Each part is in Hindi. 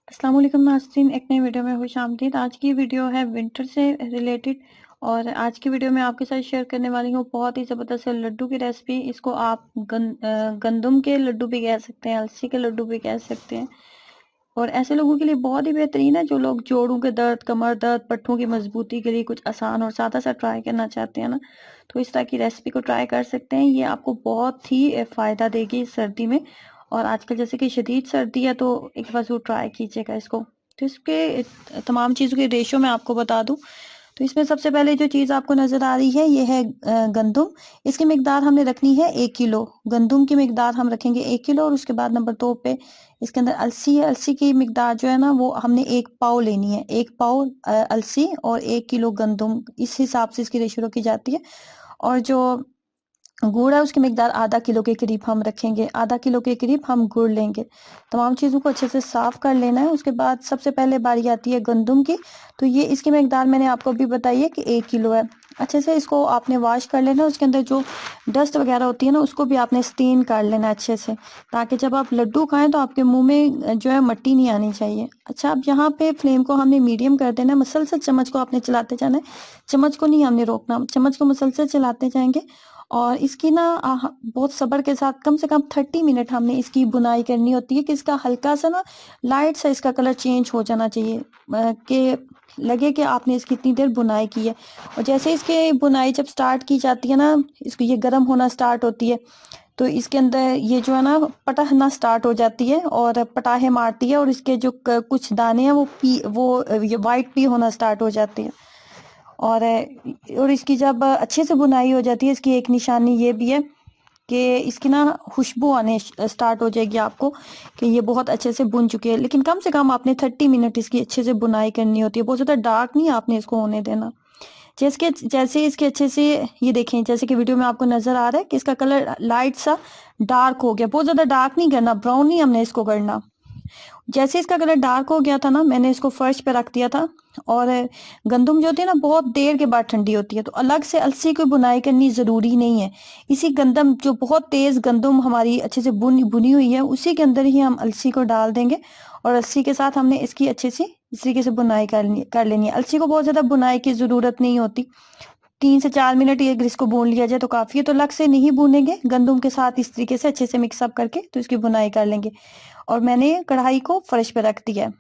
अस्सलाम वालेकुम नाज़रीन, एक नई वीडियो में खुश आमदीद। आज की वीडियो है विंटर से रिलेटेड और आज की वीडियो में आपके साथ शेयर करने वाली हूँ बहुत ही ज़बरदस्त लड्डू की रेसिपी। इसको आप गंदम के लड्डू भी कह सकते हैं, अलसी के लड्डू भी कह सकते हैं और ऐसे लोगों के लिए बहुत ही बेहतरीन है जो लोग जोड़ों के दर्द, कमर दर्द, पट्टों की मजबूती के लिए कुछ आसान और सादा सा ट्राई करना चाहते हैं ना, तो इस तरह की रेसिपी को ट्राई कर सकते हैं। ये आपको बहुत ही फ़ायदा देगी सर्दी में और आजकल जैसे कि शदीद सर्दी है तो एक बार ज़रूर ट्राई कीजिएगा इसको। तो इसके तमाम चीज़ों के रेशो मैं आपको बता दूं तो इसमें सबसे पहले जो चीज़ आपको नज़र आ रही है ये है गंदम। इसकी मिकदार हमने रखनी है 1 किलो। गंदम की मिकदार हम रखेंगे 1 किलो और उसके बाद नंबर 2 पे इसके अंदर अलसी है। अलसी की मिकदार जो है ना वो हमने 1 पाव लेनी है। 1 पाव अलसी और 1 किलो गंदम, इस हिसाब से इसकी रेशो रखी जाती है। और जो गुड़ है उसकी मिकदार आधा किलो के करीब हम रखेंगे। आधा किलो के करीब हम गुड़ लेंगे। तमाम चीज़ों को अच्छे से साफ कर लेना है। उसके बाद सबसे पहले बारी आती है गंदम की। तो ये इसकी मिकदार मैंने आपको अभी बताई है कि 1 किलो है। अच्छे से इसको आपने वॉश कर लेना है। उसके अंदर जो डस्ट वगैरह होती है ना उसको भी आपने स्टीन कर लेना है अच्छे से, ताकि जब आप लड्डू खाएं तो आपके मुंह में जो है मट्टी नहीं आनी चाहिए। अच्छा, अब यहाँ पे फ्लेम को हमने मीडियम कर देना है। मसलसल चम्मच को आपने चलाते जाना है, चम्मच को नहीं हमने रोकना, चम्मच को मसलसल चलाते जाएंगे। और इसकी ना बहुत सब्र के साथ कम से कम 30 मिनट हमने इसकी बुनाई करनी होती है कि इसका हल्का सा ना लाइट सा इसका कलर चेंज हो जाना चाहिए, कि लगे कि आपने इसकी इतनी देर बुनाई की है। और जैसे इसके बुनाई जब स्टार्ट की जाती है ना, इसको ये गर्म होना स्टार्ट होती है तो इसके अंदर ये जो है ना पटकना स्टार्ट हो जाती है और पटाखे मारती है और इसके जो कुछ दाने हैं वो ये वाइट पी होना स्टार्ट हो जाती है। और इसकी जब अच्छे से बुनाई हो जाती है, इसकी एक निशानी ये भी है कि इसकी ना खुशबू आने स्टार्ट हो जाएगी आपको कि ये बहुत अच्छे से बुन चुकी है। लेकिन कम से कम आपने 30 मिनट इसकी अच्छे से बुनाई करनी होती है। बहुत ज़्यादा डार्क नहीं आपने इसको होने देना। जैसे इसके अच्छे से ये देखें, जैसे कि वीडियो में आपको नजर आ रहा है कि इसका कलर लाइट सा डार्क हो गया। बहुत ज़्यादा डार्क नहीं करना, ब्राउन नहीं हमने इसको करना। जैसे इसका कलर डार्क हो गया था ना, मैंने इसको फर्श पे रख दिया था। और गंदम जो होती है ना बहुत देर के बाद ठंडी होती है, तो अलग से अलसी की बुनाई करनी जरूरी नहीं है। इसी गंदम जो बहुत तेज गंदम हमारी अच्छे से बुनी हुई है उसी के अंदर ही हम अलसी को डाल देंगे और अलसी के साथ हमने इसकी अच्छे से इस तरीके से बुनाई कर लेनी है। अलसी को बहुत ज्यादा बुनाई की जरूरत नहीं होती, 3 से 4 मिनट ये ग्रीस को भून लिया जाए तो काफी है। तो अलग से नहीं भूनेंगे, गंदम के साथ इस तरीके से अच्छे से मिक्सअप करके तो इसकी बुनाई कर लेंगे। और मैंने कढ़ाई को फर्श पे रख दिया है।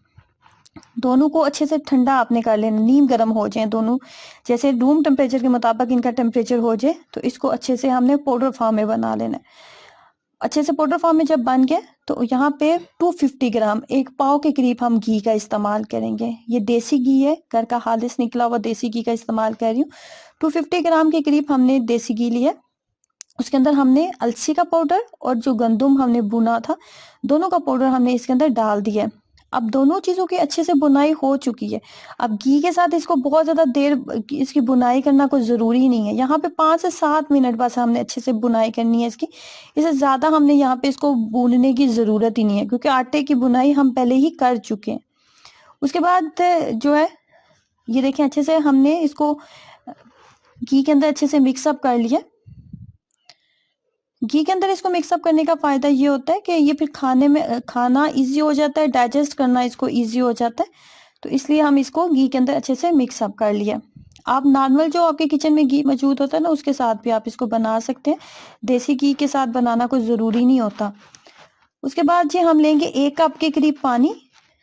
दोनों को अच्छे से ठंडा आपने कर लेना, नीम गर्म हो जाए दोनों। जैसे रूम टेम्परेचर के मुताबिक इनका टेम्परेचर हो जाए तो इसको अच्छे से हमने पाउडर फॉर्म में बना लेना है। अच्छे से पाउडर फॉर्म में जब बन गया तो यहाँ पे 250 ग्राम, 1 पाव के करीब हम घी का इस्तेमाल करेंगे। ये देसी घी है, घर का खालिश निकला हुआ देसी घी का इस्तेमाल कर रही हूँ। 250 ग्राम के करीब हमने देसी घी लिया। उसके अंदर हमने अलसी का पाउडर और जो गंदम हमने भुना था दोनों का पाउडर हमने इसके अंदर डाल दिया है। अब दोनों चीजों की अच्छे से बुनाई हो चुकी है। अब घी के साथ इसको बहुत ज्यादा देर इसकी बुनाई करना कोई जरूरी नहीं है। यहाँ पे 5 से 7 मिनट बस हमने अच्छे से बुनाई करनी है इसकी। इससे ज्यादा हमने यहाँ पे इसको भूनने की जरूरत ही नहीं है क्योंकि आटे की बुनाई हम पहले ही कर चुके हैं। उसके बाद जो है ये देखें, अच्छे से हमने इसको घी के अंदर अच्छे से मिक्सअप कर लिया। घी के अंदर इसको मिक्सअप करने का फायदा ये होता है कि ये फिर खाना इजी हो जाता है, डाइजेस्ट करना इसको इजी हो जाता है। तो इसलिए हम इसको घी के अंदर अच्छे से मिक्सअप कर लिया। आप नॉर्मल जो आपके किचन में घी मौजूद होता है ना उसके साथ भी आप इसको बना सकते हैं। देसी घी के साथ बनाना कोई जरूरी नहीं होता। उसके बाद जी हम लेंगे 1 कप के करीब पानी।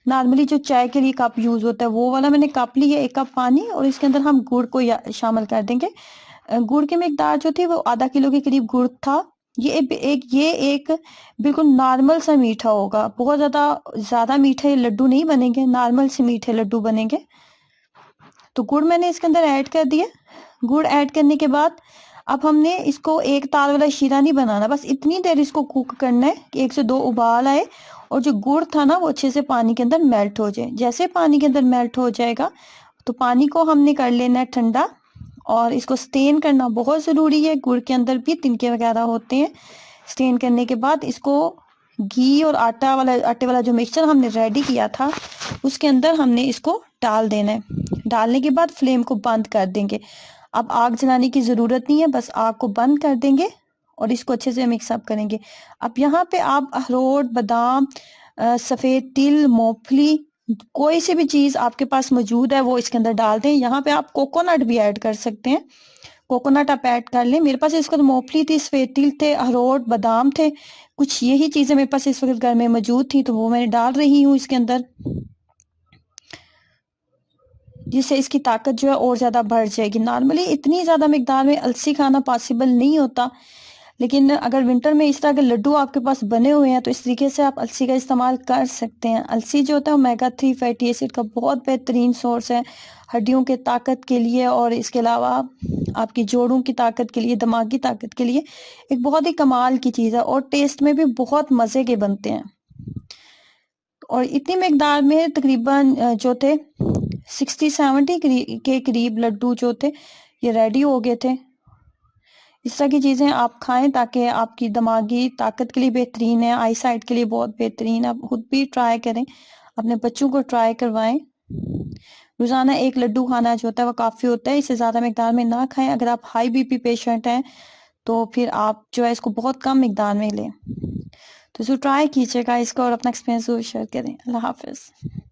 नॉर्मली जो चाय के लिए कप यूज होता है वो वाला मैंने कप लिया 1 कप पानी और इसके अंदर हम गुड़ को शामिल कर देंगे। गुड़ की मिकदार जो थी वो आधा किलो के करीब गुड़ था। ये एक बिल्कुल नॉर्मल सा मीठा होगा, बहुत ज्यादा मीठे लड्डू नहीं बनेंगे, नॉर्मल से मीठे लड्डू बनेंगे। तो गुड़ मैंने इसके अंदर ऐड कर दिया। गुड़ ऐड करने के बाद अब हमने इसको एक तार वाला शीरा नहीं बनाना, बस इतनी देर इसको कुक करना है कि 1 से 2 उबाल आए और जो गुड़ था ना वो अच्छे से पानी के अंदर मेल्ट हो जाए। जैसे पानी के अंदर मेल्ट हो जाएगा तो पानी को हमने कर लेना है ठंडा और इसको स्टेन करना बहुत जरूरी है। गुड़ के अंदर भी तिनके वगैरह होते हैं। स्टेन करने के बाद इसको घी और आटे वाला जो मिक्सचर हमने रेडी किया था उसके अंदर हमने इसको डाल देना है। डालने के बाद फ्लेम को बंद कर देंगे। अब आग जलाने की जरूरत नहीं है, बस आग को बंद कर देंगे और इसको अच्छे से मिक्सअप करेंगे। अब यहाँ पे आप अखरोट, बादाम, सफेद तिल, मूंगफली कोई सी भी चीज आपके पास मौजूद है वो इसके अंदर डाल दें। यहाँ पे आप कोकोनट भी ऐड कर सकते हैं, कोकोनट आप ऐड कर लें। मेरे पास इस वक्त मूंगफली थी, सफेद तिल थे, अखरोट, बादाम थे, कुछ यही चीजें मेरे पास इस वक्त घर में मौजूद थी, तो वो मैंने डाल रही हूँ इसके अंदर, जिससे इसकी ताकत जो है और ज्यादा बढ़ जाएगी। नॉर्मली इतनी ज्यादा मिकदार में अलसी खाना पॉसिबल नहीं होता, लेकिन अगर विंटर में इस तरह के लड्डू आपके पास बने हुए हैं तो इस तरीके से आप अलसी का इस्तेमाल कर सकते हैं। अलसी जो होता है ओमेगा 3 फैटी एसिड का बहुत बेहतरीन सोर्स है हड्डियों के ताकत के लिए, और इसके अलावा आपकी जोड़ों की ताकत के लिए, दिमागी ताकत के लिए एक बहुत ही कमाल की चीज़ है, और टेस्ट में भी बहुत मज़े के बनते हैं। और इतनी मिकदार में तकरीबन जो थे 60-70 के करीब लड्डू जो थे ये रेडी हो गए थे। इस तरह की चीज़ें आप खाएं ताकि आपकी दिमागी ताकत के लिए बेहतरीन है, आई साइट के लिए बहुत बेहतरीन है। आप खुद भी ट्राई करें, अपने बच्चों को ट्राई करवाएं। रोज़ाना एक लड्डू खाना जो होता है वो काफ़ी होता है, इससे ज़्यादा मिकदार में ना खाएं। अगर आप हाई बीपी पेशेंट हैं तो फिर आप जो है इसको बहुत कम मिकदार में लें। तो इसको ट्राई कीजिएगा इसको, और अपना एक्सपीरियंस जरूर शेयर करें। अल्लाह हाफिज़।